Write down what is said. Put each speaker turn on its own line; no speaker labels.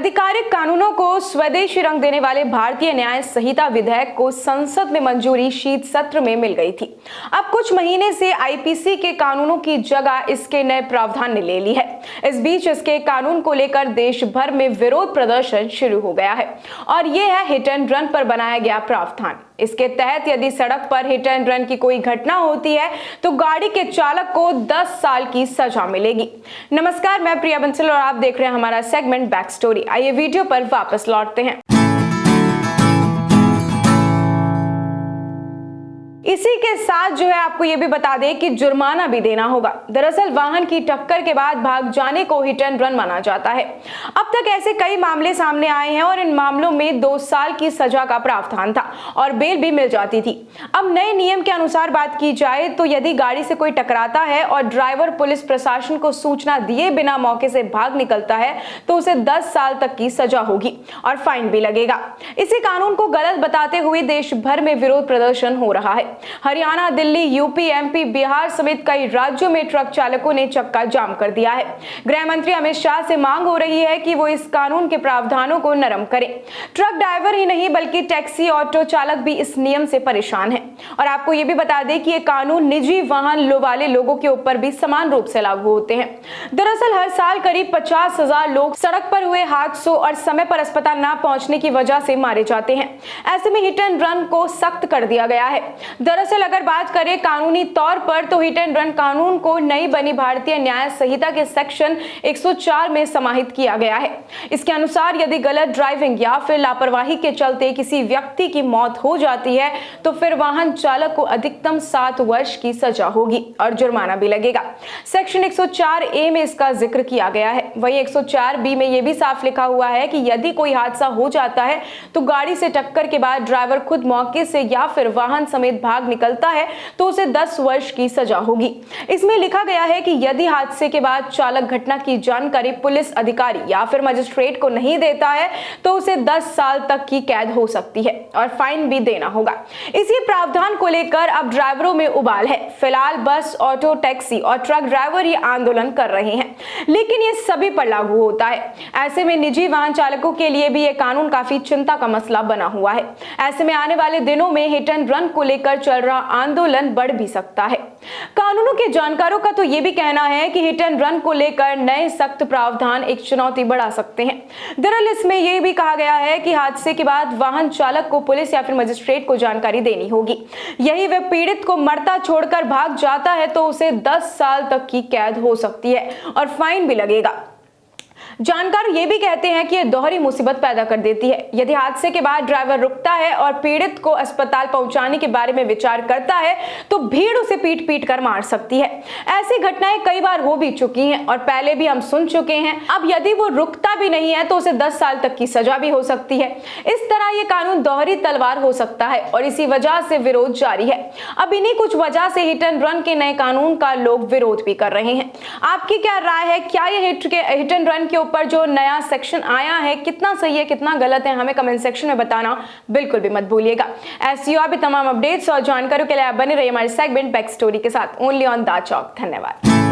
आधिकारिक कानूनों को स्वदेशी रंग देने वाले भारतीय न्याय संहिता विधेयक को संसद में मंजूरी शीत सत्र में मिल गई थी। अब कुछ महीने से आईपीसी के कानूनों की जगह इसके नए प्रावधान ने ले ली है। इस बीच इसके कानून को लेकर देश भर में विरोध प्रदर्शन शुरू हो गया है और ये है हिट एंड रन पर बनाया गया प्रावधान। इसके तहत यदि सड़क पर हिट एंड रन की कोई घटना होती है तो गाड़ी के चालक को 10 साल की सजा मिलेगी। नमस्कार, मैं प्रिया बंसल और आप देख रहे हैं हमारा सेगमेंट बैक स्टोरी। आइए वीडियो पर वापस लौटते हैं। इसी के साथ जो है आपको ये भी बता दें कि जुर्माना भी देना होगा। दरअसल वाहन की टक्कर के बाद भाग जाने को हिट एंड रन माना जाता है। अब तक ऐसे कई मामले सामने आए हैं और इन मामलों में 2 साल की सजा का प्रावधान था और बेल भी मिल जाती थी। अब नए नियम के अनुसार बात की जाए तो यदि गाड़ी से कोई टकराता है और ड्राइवर पुलिस प्रशासन को सूचना दिए बिना मौके से भाग निकलता है तो उसे 10 साल तक की सजा होगी और फाइन भी लगेगा। इसी कानून को गलत बताते हुए देश भर में विरोध प्रदर्शन हो रहा है। हरियाणा, दिल्ली, यूपी, एमपी, बिहार समेत कई राज्यों में ट्रक चालकों ने चक्का जाम कर दिया है। गृह मंत्री अमित शाह से मांग हो रही है कि वो इस कानून के प्रावधानों को नरम करें। ट्रक ड्राइवर ही नहीं बल्कि टैक्सी, ऑटो चालक भी इस नियम से परेशान हैं। और आपको ये भी बता दें कि ये कानून निजी वाहन वाले लोगों के ऊपर भी समान रूप से लागू होते हैं। दरअसल हर साल करीब 50,000 लोग सड़क पर हुए हादसों और समय पर अस्पताल न पहुंचने की वजह से मारे जाते हैं। ऐसे में हिट एंड रन को सख्त कर दिया गया है। दरअसल अगर बात करें कानूनी तौर पर तो हिट एंड रन कानून को नई बनी भारतीय न्याय संहिता के सेक्शन 104 में समाहित किया गया है। इसके अनुसार यदि गलत ड्राइविंग या फिर लापरवाही के चलते किसी व्यक्ति की मौत हो जाती है तो फिर वाहन चालक को अधिकतम 7 वर्ष की सजा होगी और जुर्माना भी लगेगा। सेक्शन 104A में इसका जिक्र किया गया है। वहीं 104B में यह भी साफ लिखा हुआ है कि यदि कोई हादसा हो जाता है तो गाड़ी से टक्कर के बाद ड्राइवर खुद मौके से या फिर वाहन समेत भाग निकलता है तो उसे 10 वर्ष की सजा होगी। इसमें लिखा गया है कि यदि हादसे के बाद चालक घटना की जानकारी पुलिस अधिकारी या फिर मजिस्ट्रेट को नहीं देता है तो उसे 10 साल तक की कैद हो सकती है और फाइन भी देना होगा। इसी प्रावधान को लेकर अब ड्राइवरों में उबाल है। फिलहाल बस, ऑटो, टैक्सी और ट्रक ड्राइवर ये आंदोलन कर रहे हैं, लेकिन ये सभी पर लागू होता है। ऐसे में निजी वाहन चालकों के लिए भी ये कानून काफी चिंता का मसला बना हुआ है। ऐसे में आने वाले दिनों में हिट एंड रन को लेकर चल रहा आंदोलन बढ़ भी सकता है। कानूनों के जानकारों का तो यह भी कहना है कि हिट एंड रन को लेकर नए सख्त प्रावधान एक चुनौती बढ़ा सकते हैं। दरअसल इसमें यह भी कहा गया है कि हादसे के बाद वाहन चालक को पुलिस या फिर मजिस्ट्रेट को जानकारी देनी होगी। यही वह पीड़ित को मरता छोड़कर भाग जाता है तो उसे 10 साल तक की कैद हो सकती है और फाइन भी लगेगा। जानकार ये भी कहते हैं कि यह दोहरी मुसीबत पैदा कर देती है। यदि हादसे के बाद ड्राइवर रुकता है और पीड़ित को अस्पताल पहुंचाने के बारे में विचार करता है तो भीड़ उसे पीट पीट कर मार सकती है। ऐसी घटनाएं कई बार हो भी चुकी हैं और पहले भी हम सुन चुके हैं। अब यदि वो रुकता भी नहीं है तो उसे 10 साल तक की सजा भी हो सकती है। इस तरह ये कानून दोहरी तलवार हो सकता है और इसी वजह से विरोध जारी है। अब इन्हीं कुछ वजह से हिट एंड रन के नए कानून का लोग विरोध भी कर रहे हैं। आपकी क्या राय है? क्या ये हिट एंड रन के ऊपर जो नया सेक्शन आया है कितना सही है, कितना गलत है, हमें कमेंट सेक्शन में बताना बिल्कुल भी मत भूलिएगा। ऐसी और भी तमाम अपडेट्स और जानकारियों के लिए आप बने रहिए हमारे सेगमेंट बैक स्टोरी के साथ, ओनली ऑन द चौक। धन्यवाद।